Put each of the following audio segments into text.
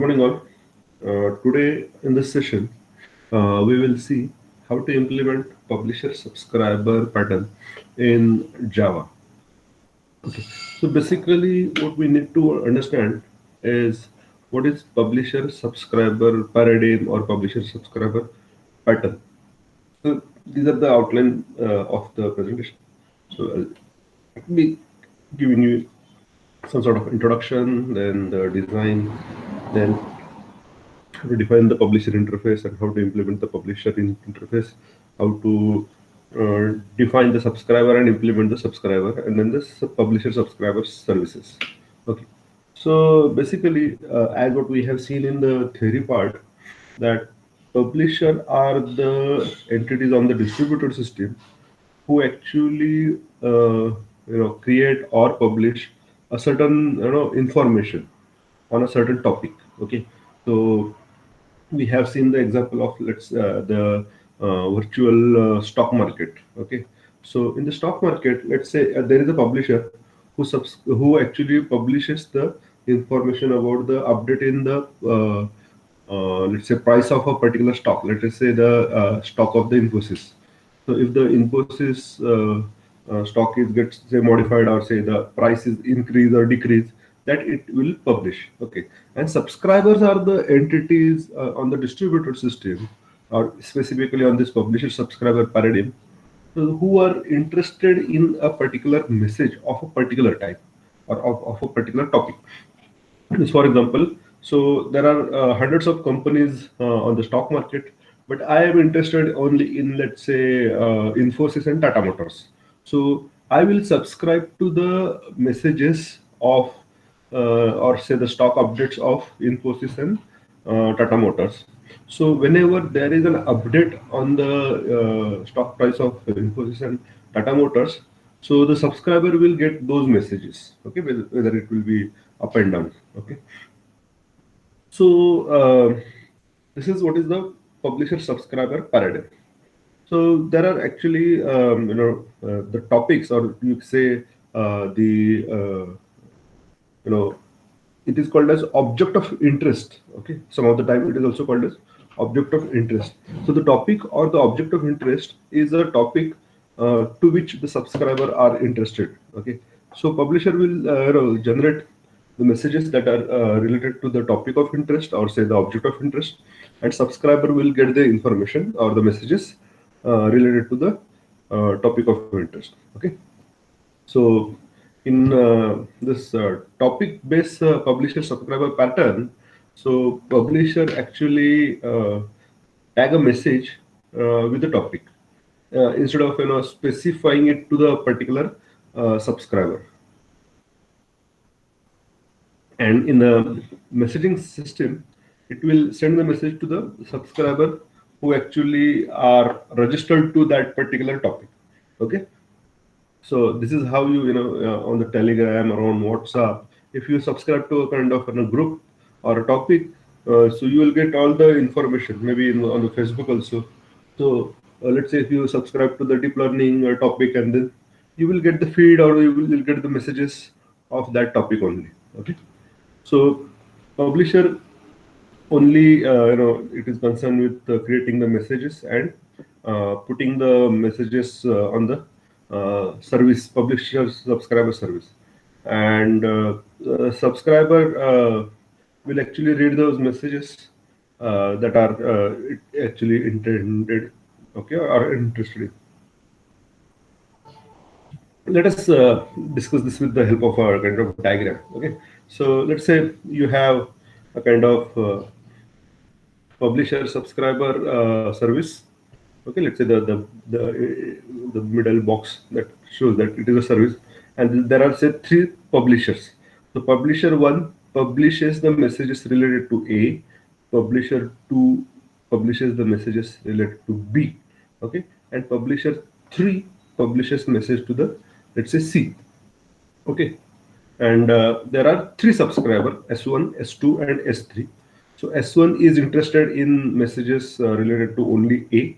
Morning all. Today in this session, we will see how to implement publisher subscriber pattern in Java. Okay. So basically, what we need to understand is what is publisher subscriber paradigm or publisher subscriber pattern. So these are the outline of the presentation. So I'll be giving you some sort of introduction, then the design, then how to define the publisher interface and how to implement the publisher interface, how to define the subscriber and implement the subscriber, and then the publisher subscriber services. Okay. So basically, as what we have seen in the theory part, that publisher are the entities on the distributed system who actually create or publish a certain information on a certain topic. Okay. So we have seen the example of let's the virtual stock market. Okay. So in the stock market, let's say there is a publisher who actually publishes the information about the update in the let's say price of a particular stock. Let us say the stock of the Infosys. So if the Infosys stock is gets say modified, or say the price is increase or decrease, that it will publish. Okay. And subscribers are the entities on the distributed system, or specifically on this publisher subscriber paradigm, who are interested in a particular message of a particular type, or of a particular topic. For example, so there are hundreds of companies on the stock market, but I am interested only in, let's say, Infosys and Tata Motors. So I will subscribe to the messages of, or say the stock updates of Infosys and Tata Motors. So whenever there is an update on the stock price of Infosys and Tata Motors, so the subscriber will get those messages. Okay, whether it will be up and down. Okay. So this is what is the publisher subscriber paradigm. So there are actually the topics, or you could say the you know it is called as object of interest. Okay, some of the time it is also called as object of interest. So the topic or the object of interest is a topic to which the subscriber are interested. Okay, so publisher will generate the messages that are related to the topic of interest, or say the object of interest, and subscriber will get the information or the messages related to the topic of interest. Okay. So in this topic-based publisher subscriber pattern, so publisher actually tag a message with the topic instead of specifying it to the particular subscriber. And in the messaging system, it will send the message to the subscriber who actually are registered to that particular topic. Okay. So this is how on the Telegram or on WhatsApp, if you subscribe to a kind of group or a topic, so you will get all the information. Maybe on the Facebook also. So let's say if you subscribe to the deep learning topic, and then you will get the feed, or you'll get the messages of that topic only. Okay. So publisher only it is concerned with creating the messages and putting the messages on the service, publisher subscriber service, and subscriber will actually read those messages that are actually intended, okay, or interested in. Let us discuss this with the help of a kind of diagram. Okay, so let's say you have a kind of publisher subscriber service. Okay, let's say the middle box that shows that it is a service, and there are say three publishers. So publisher one publishes the messages related to A, publisher two publishes the messages related to B. Okay, and publisher three publishes message to the, let's say, C. Okay, and there are three subscriber, S1, S2, and S3. So S1 is interested in messages related to only A,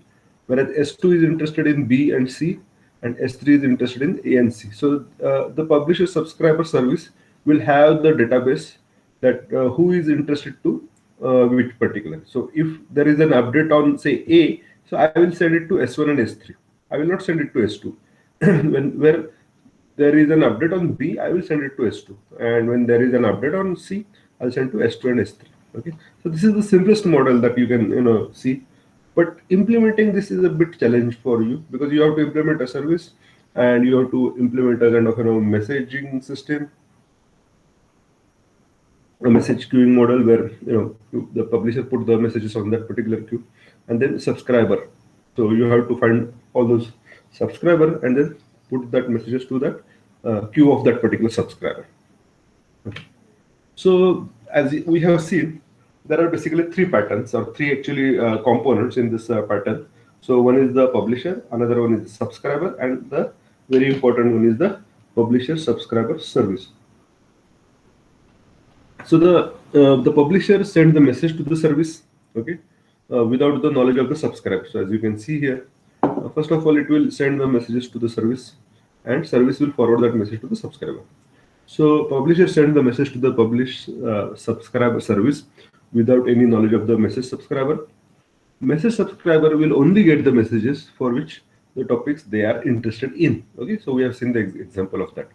whereas S2 is interested in B and C, and S3 is interested in A and C. So the publisher subscriber service will have the database that who is interested to which particular. So if there is an update on say A, so I will send it to S1 and S3. I will not send it to S2. When where there is an update on B, I will send it to S2. And when there is an update on C, I'll send to S2 and S3. Okay. So this is the simplest model that you can see. But implementing this is a bit challenge for you because you have to implement a service and you have to implement a kind of messaging system, a message queuing model where the publisher put the messages on that particular queue, and then subscriber. So you have to find all those subscriber and then put that messages to that queue of that particular subscriber. Okay. So as we have seen, there are basically three patterns or three actually components in this pattern. So one is the publisher, another one is the subscriber, and the very important one is the publisher subscriber service. So the publisher sends the message to the service, okay, without the knowledge of the subscriber. So as you can see here, first of all, it will send the messages to the service, and service will forward that message to the subscriber. So publisher sends the message to the subscriber service without any knowledge of the message subscriber. Message subscriber will only get the messages for which the topics they are interested in. Okay, so we have seen the example of that.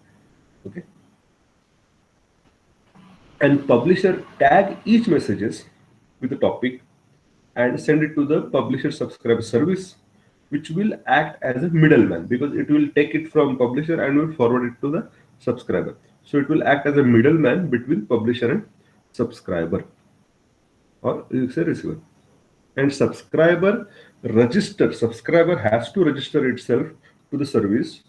Okay, and publisher tag each messages with the topic and send it to the publisher subscriber service, which will act as a middleman because it will take it from publisher and will forward it to the subscriber. So it will act as a middleman between publisher and subscriber, or you say receiver. And subscriber has to register itself to the service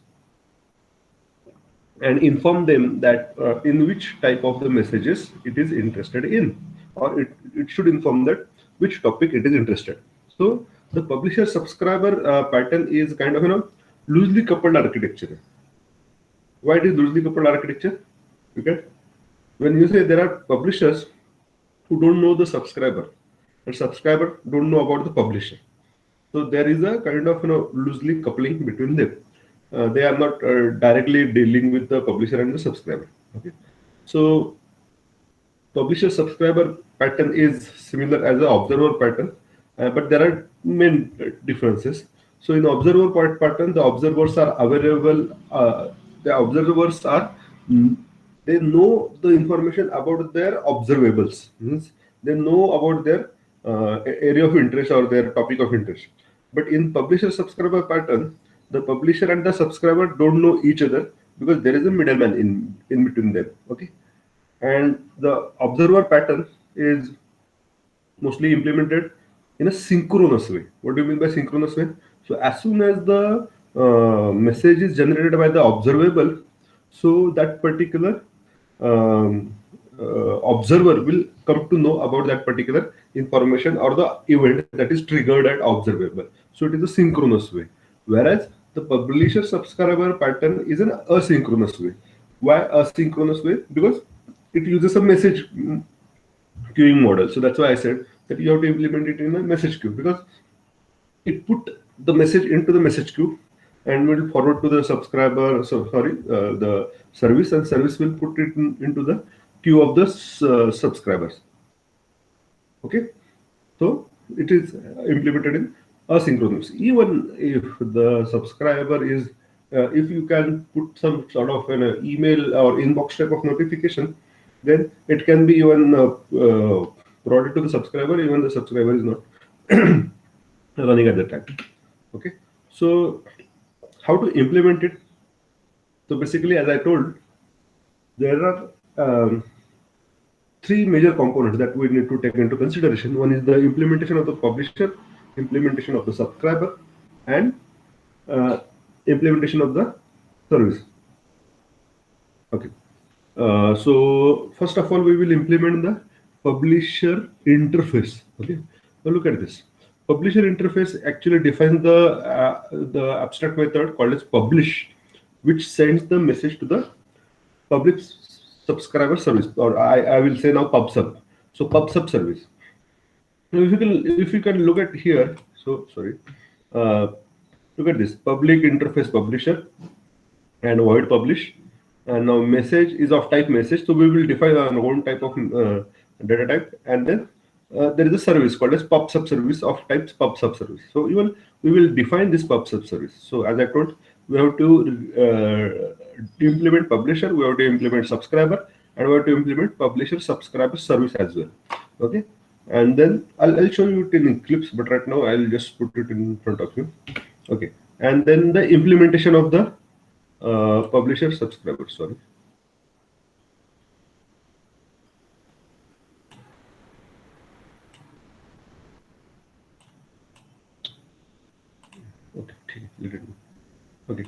and inform them that in which type of the messages it is interested in, or it should inform that which topic it is interested. So the publisher subscriber pattern is kind of loosely coupled architecture. Why it is loosely coupled architecture? Okay, when you say there are publishers who don't know the subscriber and subscriber don't know about the publisher, so there is a kind of loosely coupling between them. They are not directly dealing with the publisher and the subscriber. Okay, so publisher subscriber pattern is similar as the observer pattern, but there are main differences. So in observer pattern, the observers are available. The observers are they know the information about their observables. Means they know about their area of interest or their topic of interest. But in publisher subscriber pattern, the publisher and the subscriber don't know each other because there is a middleman in between them. Okay, and the observer pattern is mostly implemented in a synchronous way. What do you mean by synchronous way? So as soon as the message is generated by the observable, so that particular observer will come to know about that particular information or the event that is triggered at observable. So it is a synchronous way. Whereas the publisher subscriber pattern is an asynchronous way. Why asynchronous way? Because it uses a message queuing model. So that's why I said that you have to implement it in a message queue, because it put the message into the message queue and will forward to the subscriber. So sorry, the service, and service will put it into the queue of the subscribers. Okay, so it is implemented in asynchronous. Even if the subscriber is, if you can put some sort of an email or inbox type of notification, then it can be even brought to the subscriber, even the subscriber is not running at that time. Okay, so how to implement it? So basically, as I told, there are three major components that we need to take into consideration. One is the implementation of the publisher, implementation of the subscriber, and implementation of the service. Okay. So first of all, we will implement the publisher interface. Okay. Now look at this. Publisher interface actually defines the abstract method called as publish, which sends the message to the public subscriber service, or I will say now PubSub. So PubSub service. Now if you can look at here, so sorry, look at this public interface publisher and void publish, and now message is of type message. So we will define our own type of data type, and then there is a service called as pub sub service of types pub sub service. So even we will define this pub sub service. So as I told, we have to implement publisher, we have to implement subscriber, and we have to implement publisher subscriber service as well. Okay, and then I'll show you it in Eclipse, but right now I'll just put it in front of you. Okay, and then the implementation of the publisher subscriber. Sorry. Okay, let it go. Okay.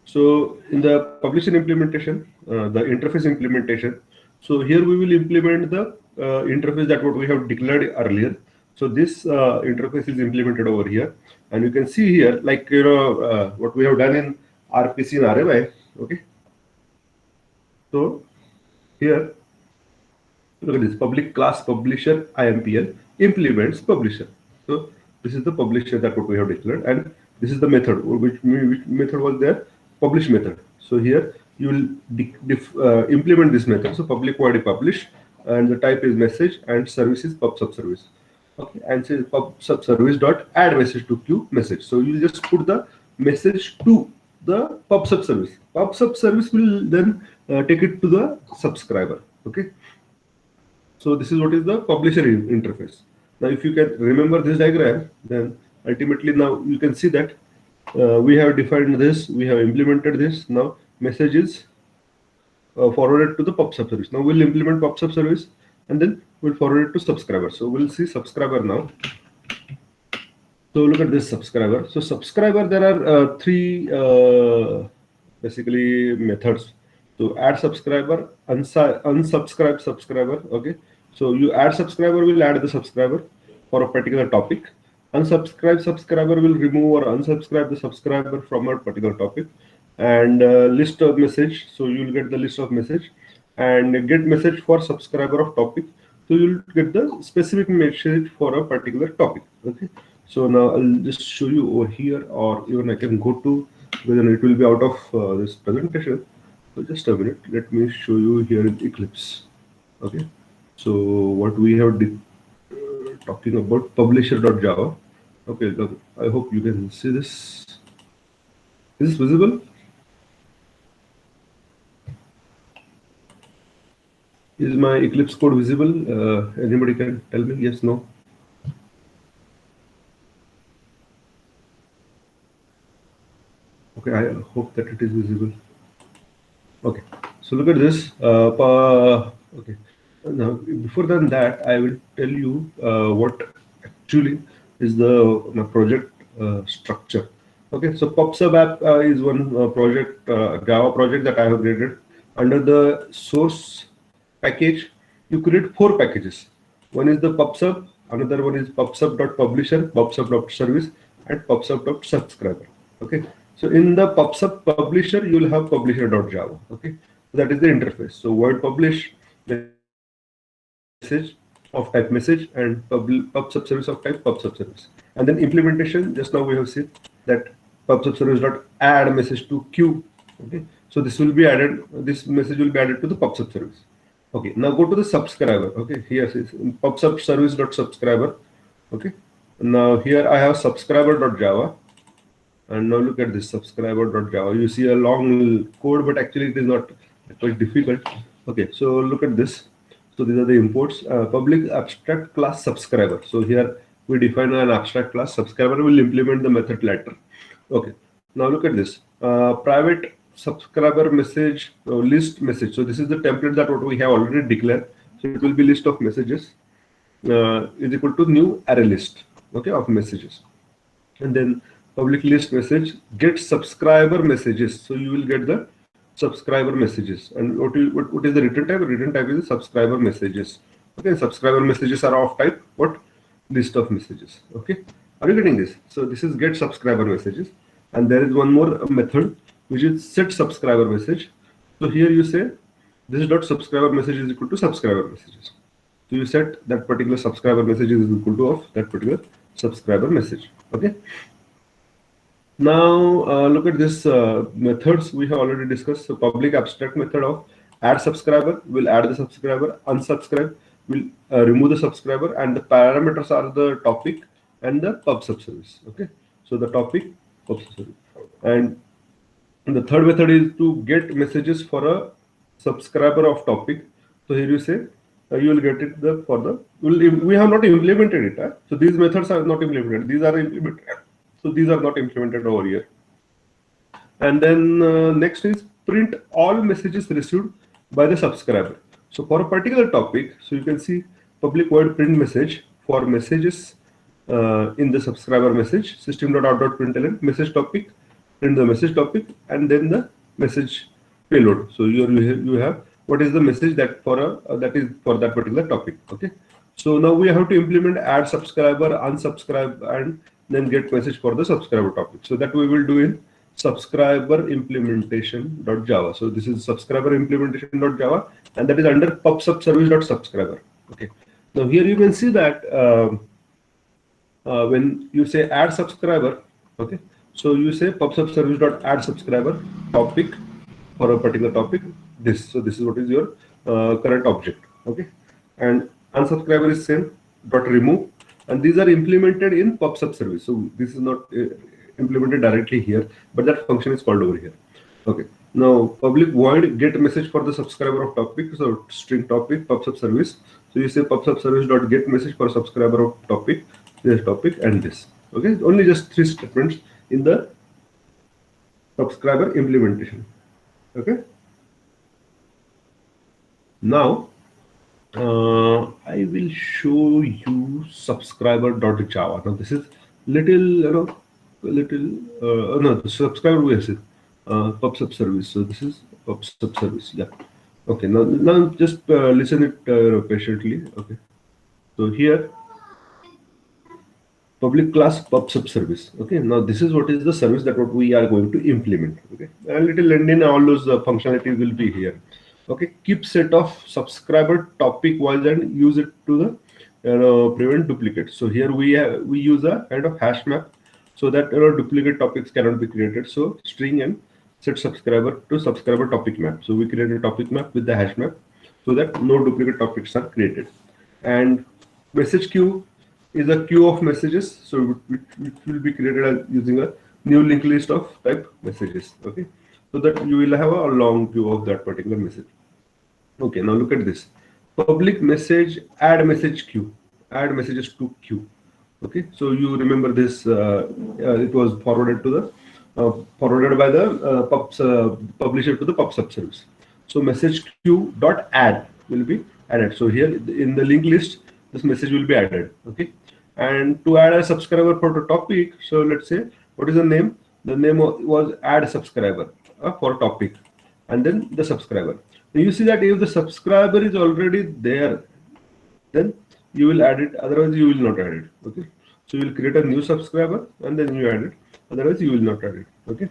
So in the publisher implementation, the interface implementation. So here we will implement the interface that what we have declared earlier. So this interface is implemented over here, and you can see here, like what we have done in RPC and RMI. Okay. So here, look at this public class publisher IMPL implements publisher. So this is the publisher that what we have declared, and this is the method. Which method was there? Publish method. So here you will implement this method. So public void publish, and the type is message, and service is pub sub service. Okay, and say pub sub service dot add message to queue message. So you just put the message to the pub sub service. Pub sub service will then take it to the subscriber. Okay. So this is what is the publisher interface. Now, if you can remember this diagram, then ultimately now you can see that we have defined this, we have implemented this. Now message is forwarded to the pub sub service. Now we'll implement pub sub service, and then we'll forward it to subscriber. So we'll see subscriber now. So look at this subscriber. So subscriber, there are three basically methods. So add subscriber, unsubscribe subscriber. Okay. So you add subscriber will add the subscriber for a particular topic. Unsubscribe subscriber will remove or unsubscribe the subscriber from a particular topic. And list of message. So you'll get the list of message, and get message for subscriber of topic. So you'll get the specific message for a particular topic. Okay. So now I'll just show you over here, or even I can go to, whether it will be out of this presentation. So just a minute, let me show you here in Eclipse. Okay, so what we have talking about publisher.java. Okay, look, I hope you can see this. Is this visible? Is my Eclipse code visible? Anybody can tell me yes, no? Okay, I hope that it is visible. Okay, so look at this. Okay, now before than that, I will tell you what actually is my project structure. Okay, so PubSub app is one project, Java project that I have created. Under the source package, you create 4 packages. One is the PubSub, another one is PubSub.publisher, PubSub.service, and PubSub.subscriber. Okay. So in the PubSub publisher, you will have publisher.java. Okay, so that is the interface. So word publish message of type message, and PubSub service of type PubSub service. And then implementation, just now we have seen that PubSub service dot add message to queue. Okay, so this will be added. This message will be added to the PubSub service. Okay, now go to the subscriber. Okay, here it is PubSub service dot subscriber. Okay, now here I have subscriber.java. And now look at this subscriber.java. You see a long code, but actually it is not quite difficult. Okay, so look at this. So these are the imports. Public abstract class subscriber. So here we define an abstract class. Subscriber will implement the method later. Okay, now look at this. Private subscriber message list message. So this is the template that what we have already declared. So it will be list of messages is equal to new array list. Okay, of messages, and then public list message get subscriber messages. So you will get the subscriber messages. And what is the return type? Return type is the subscriber messages. Okay, subscriber messages are of type what? List of messages. Okay, are you getting this? So this is get subscriber messages, and there is one more method which is set subscriber message. So here you say this dot subscriber message is equal to subscriber messages. So you set that particular subscriber message is equal to of that particular subscriber message. Okay. Now look at this methods we have already discussed. So public abstract method of add subscriber will add the subscriber, unsubscribe will remove the subscriber, and the parameters are the topic and the pub sub service. Okay, so the topic, pub sub service, and the third method is to get messages for a subscriber of topic. So here you say you will get it the for the we have not implemented it. So these methods are not implemented. These are implemented. So these are not implemented over here. And then next is print all messages received by the subscriber. So for a particular topic, so you can see public void print message for messages in the subscriber message system.out.println message topic, print the message topic, and then the message payload. So you have what is the message that for a that is for that particular topic. Okay. So now we have to implement add subscriber, unsubscribe, and then get message for the subscriber topic. So that we will do in subscriber implementation.java. So this is subscriber implementation.java, and that is under pub-sub service.subscriber. Okay. Now here you can see that when you say add subscriber, okay, so you say pub-sub service.add subscriber topic for a particular topic. So this is what is your current object. Okay, and unsubscriber is same dot remove, and these are implemented in pub-sub service. So this is not implemented directly here, but that function is called over here. Okay. Now public void get message for the subscriber of topic. So string topic pub-sub service. So you say pub-sub service dot get message for subscriber of topic, this topic, and this. Okay. Only just 3 statements in the subscriber implementation. Okay. Now I will show you subscriber.java. Now this is little no, the subscriber we have pub-sub service. So this is pub-sub service. Yeah. Okay. Now just listen it patiently. Okay. So here public class pub-sub service. Okay. Now this is what is the service that what we are going to implement. Okay. A little and in all those functionality will be here. Okay. Keep set of subscriber topic while and use it to the prevent duplicate. So here we use a kind of hash map, so that duplicate topics cannot be created. So string and set subscriber to subscriber topic map. So we create a topic map with the hash map so that no duplicate topics are created. And message queue is a queue of messages. So it will be created as using a new linked list of type messages. Okay. So that you will have a long queue of that particular message. Okay. Now look at this. Public message, add message queue, add messages to queue. Okay, so you remember this? It was forwarded to the forwarded by the publisher to the pub-sub service. So message queue dot add will be added. So here in the linked list, this message will be added. Okay, and to add a subscriber for the topic, so let's say what is the name? The name was add subscriber for topic, and then the subscriber. Now you see that if the subscriber is already there, then you will add it, otherwise you will not add it. Okay, so you will create a new subscriber and then you add it, otherwise you will not add it. Okay,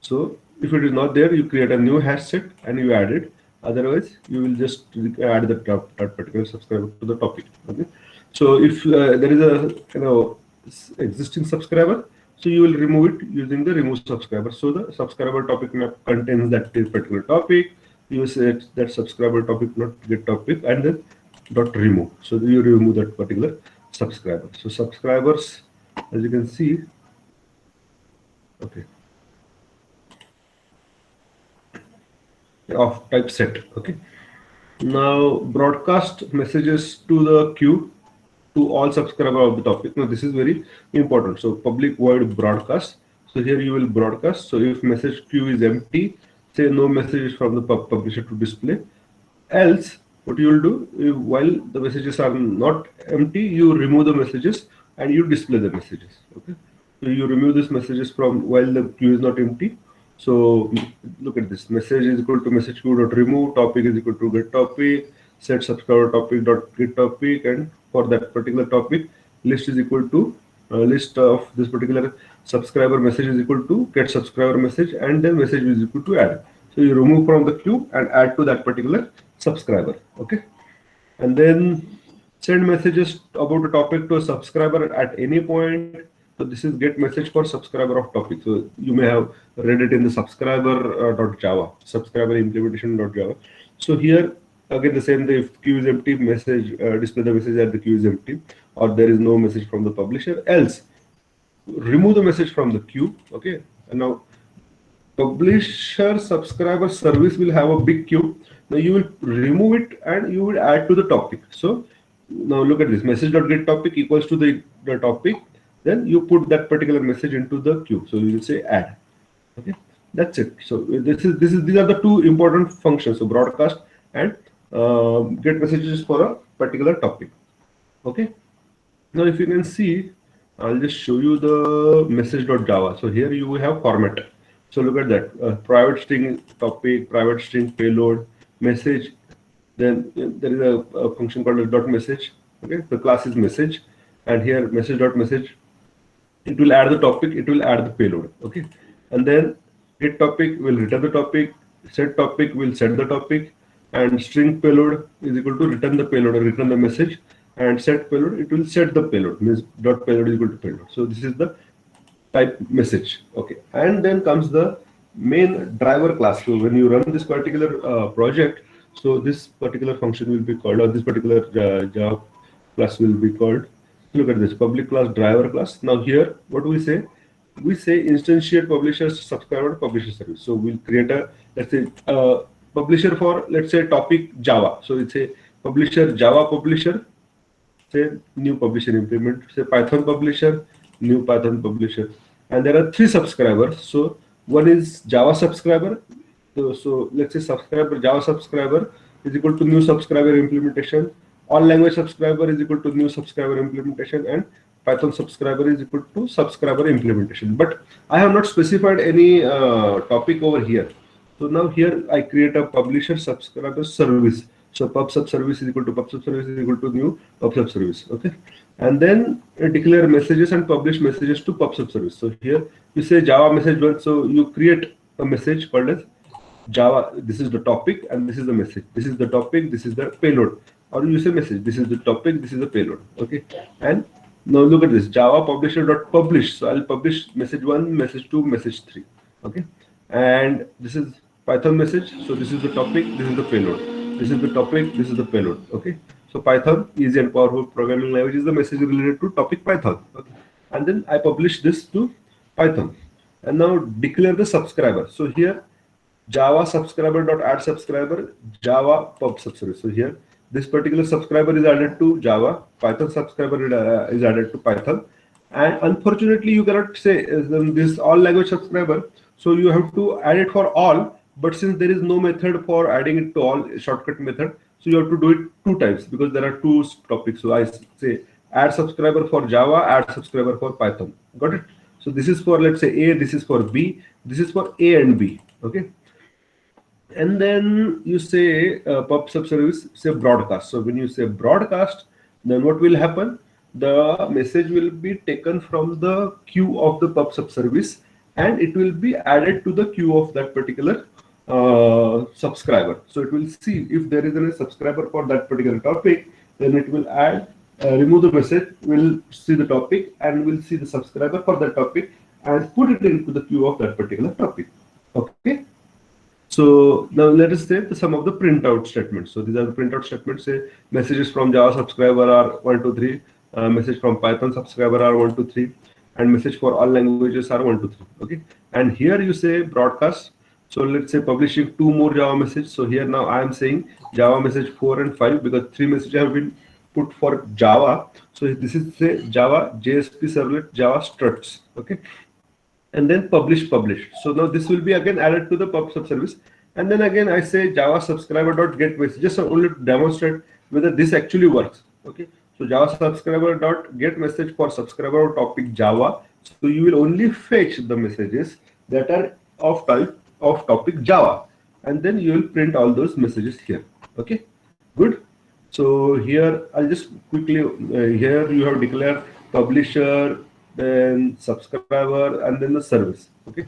so if it is not there, you create a new hash set and you add it, otherwise you will just add that particular subscriber to the topic. Okay, so if there is a existing subscriber, so you will remove it using the remove subscriber. So the subscriber topic map contains that particular topic. You set that subscriber topic not get topic and then dot remove. So you remove that particular subscriber. So subscribers, as you can see, okay, of type set. Okay. Now broadcast messages to the queue to all subscriber of the topic. Now this is very important. So public void broadcast. So here you will broadcast. So if message queue is empty, say no messages from the publisher to display. Else, what you will do, while the messages are not empty, you remove the messages and you display the messages. Okay. So you remove these messages from while the queue is not empty. So look at this. Message is equal to message queue dot remove. Topic is equal to get topic. Set subscriber topic dot get topic, and for that particular topic, list is equal to list of this particular subscriber message is equal to get subscriber message, and then message is equal to add. So you remove from the queue and add to that particular subscriber. Okay, and then send messages about a topic to a subscriber at any point. So this is get message for subscriber of topic. So you may have read it in the subscriber dot Java, subscriber implementation dot Java. So here again the same thing. If queue is empty, message display the message that the queue is empty, or there is no message from the publisher. Else remove the message from the queue. Okay, and now publisher subscriber service will have a big queue. Now you will remove it and you will add to the topic. So now look at this, message.get topic equals to the topic. Then you put that particular message into the queue. So you will say add. Okay, that's it. So these are the two important functions. So broadcast and get messages for a particular topic. Okay. Now if you can see, I'll just show you the message.java. So here you have format. So look at that, private string topic, private string payload, message. Then there is a function called a dot message. Okay, the class is message, and here message.message. It will add the topic, it will add the payload. Okay, and then get topic will return the topic, set topic will set the topic, and string payload is equal to return the payload or return the message, and set payload it will set the payload, means dot payload is equal to payload. So this is the type message. Okay, and then comes the main driver class. So when you run this particular project, so this particular function will be called, or this particular Java class will be called. Look at this public class driver class. Now here what we say instantiate publisher subscriber publisher service. So we'll create a, let's say, publisher for, let's say, topic Java. So it's a publisher Java publisher, say new publisher implement, say Python publisher, new Python publisher, and there are 3 subscribers. So one is Java subscriber. So let's say subscriber Java subscriber is equal to new subscriber implementation. All language subscriber is equal to new subscriber implementation, and Python subscriber is equal to subscriber implementation. But I have not specified any topic over here. So now here I create a publisher subscriber service. So pub sub service is equal to pub sub service is equal to new pub sub service. Okay, and then declare messages and publish messages to pub sub service. So here you say Java message one. So you create a message called as Java. This is the topic and this is the message. This is the topic. This is the payload. Or you say message. This is the topic. This is the payload. Okay, and now look at this Java publisher dot publish. So I'll publish message 1, message 2, message 3. Okay, and this is Python message. So this is the topic. This is the payload. This is the topic. This is the payload. Okay, so Python, easy and powerful programming language, is the message related to topic Python. Okay, and then I publish this to Python, and now declare the subscriber. So here Java subscriber dot add subscriber Java pub sub service. So here this particular subscriber is added to Java, Python subscriber is added to Python, and unfortunately you cannot say this all language subscriber. So you have to add it for all, but since there is no method for adding it to all, shortcut method, so you have to do it 2 times because there are 2 topics. So I say add subscriber for Java, add subscriber for Python. Got it? So this is for, let's say, A, this is for B, this is for A and B. Okay, and then you say pub sub service, say broadcast. So when you say broadcast, then what will happen? The message will be taken from the queue of the pub sub service, and it will be added to the queue of that particular subscriber. So it will see if there is a subscriber for that particular topic, then it will add, remove the message, will see the topic, and will see the subscriber for that topic and put it into the queue of that particular topic. Okay. So now let us say some of the printout statements. So these are the printout statements. Say messages from Java subscriber are 1, 2, 3. Message from Python subscriber are 1, 2, 3, and message for all languages are 1, 2, 3. Okay, and here you say broadcast. So let's say publishing 2 more Java message. So here now I am saying Java message 4 and 5 because 3 messages have been put for Java. So this is say Java JSP servlet Java struts. Okay, and then publish. So now this will be again added to the pub sub service, and then again I say Java subscriber dot get message, just only to demonstrate whether this actually works. Okay, so Java subscriber dot get message for subscriber topic Java. So you will only fetch the messages that are of type of topic Java, and then you will print all those messages here. Okay, good. So here I'll just quickly here you have declared publisher, then subscriber, and then the service. Okay,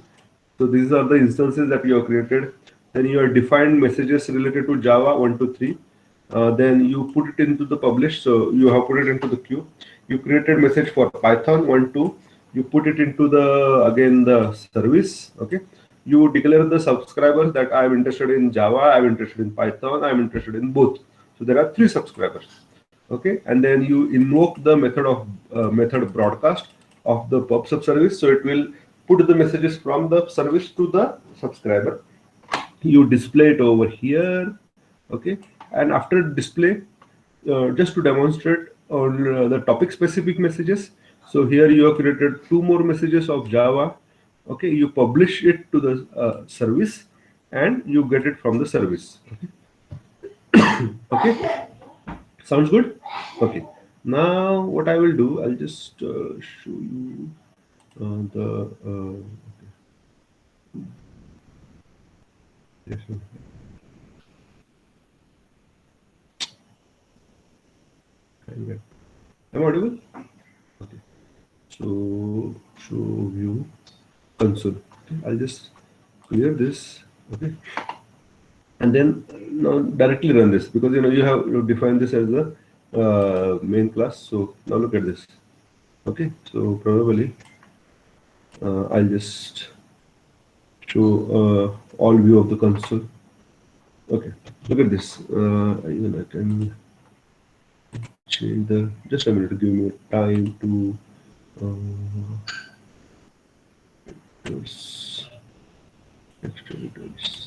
so these are the instances that you have created. Then you have defined messages related to Java 1, 2, 3. Then you put it into the publish. So you have put it into the queue. You created message for Python 1, 2. you put it into the service. Okay, you declare the subscribers that I am interested in Java, I am interested in Python, I am interested in both. So there are three subscribers. Okay, and then you invoke the method broadcast of the PubSub service. So it will put the messages from the service to the subscriber. You display it over here. Okay, and after display, just to demonstrate on the topic specific messages, so here you have created two more messages of Java. Okay, you publish it to the service and you get it from the service. Okay, sounds good. Okay, now what I will do, I'll just show you the yes, I'm audible. Okay, so show view console. Okay, I'll just clear this. Okay, and then now directly run this, because you have defined this as the main class. So now look at this. Okay, so probably I'll just show all view of the console. Okay, look at this. Even I can change the, just a minute, give me time to this extra details.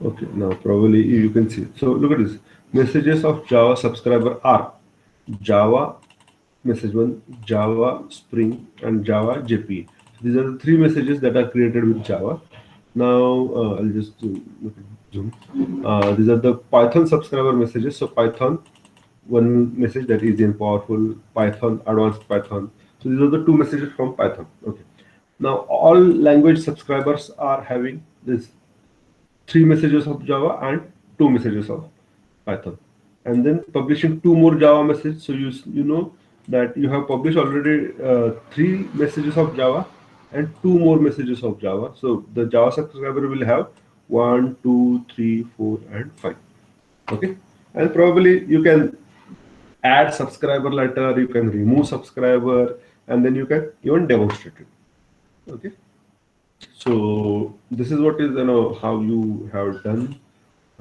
Okay, now probably you can see. So look at this. Messages of Java subscriber are Java message one, Java Spring, and Java JPE. These are the three messages that are created with Java. Now I'll just zoom. These are the Python subscriber messages. So Python, one message that is in powerful Python, advanced Python. So these are the two messages from Python. Okay. Now all language subscribers are having this three messages of Java and two messages of Python, and then publishing two more Java messages. So you know that you have published already three messages of Java and two more messages of Java. So the Java subscriber will have one, two, three, four, and five. Okay, and probably you can add subscriber letter, you can remove subscriber, and then you can even demonstrate it. Okay. So this is what is how you have done,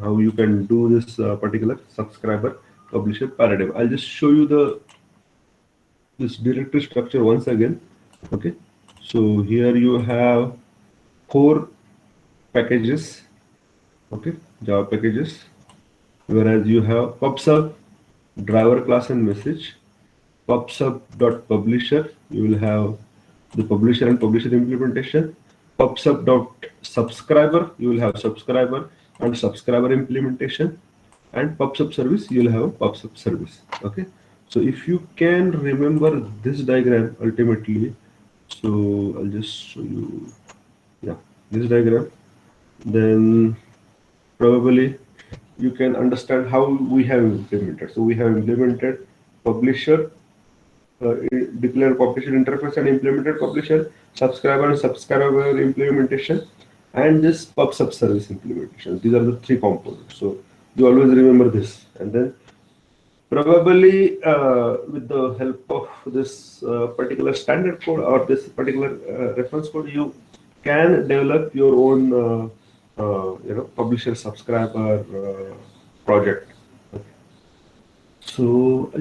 how you can do this particular subscriber publisher paradigm. I'll just show you this directory structure once again. Okay, so here you have four packages. Okay, Java packages, whereas you have PubSub, driver class and message, PubSub.publisher. You will have the publisher and publisher implementation. PubSub.subscriber, you will have subscriber and subscriber implementation, and PubSub service, you will have PubSub service. Okay, so if you can remember this diagram ultimately, so I'll just show you, yeah, this diagram, then probably you can understand how we have implemented. So we have implemented publisher, declare publisher interface and implemented publisher, subscriber and subscriber implementation, and this PubSub service implementation. These are the three components. So you always remember this, and then probably with the help of this particular standard code or this particular reference code, you can develop your own publisher subscriber project. Okay. So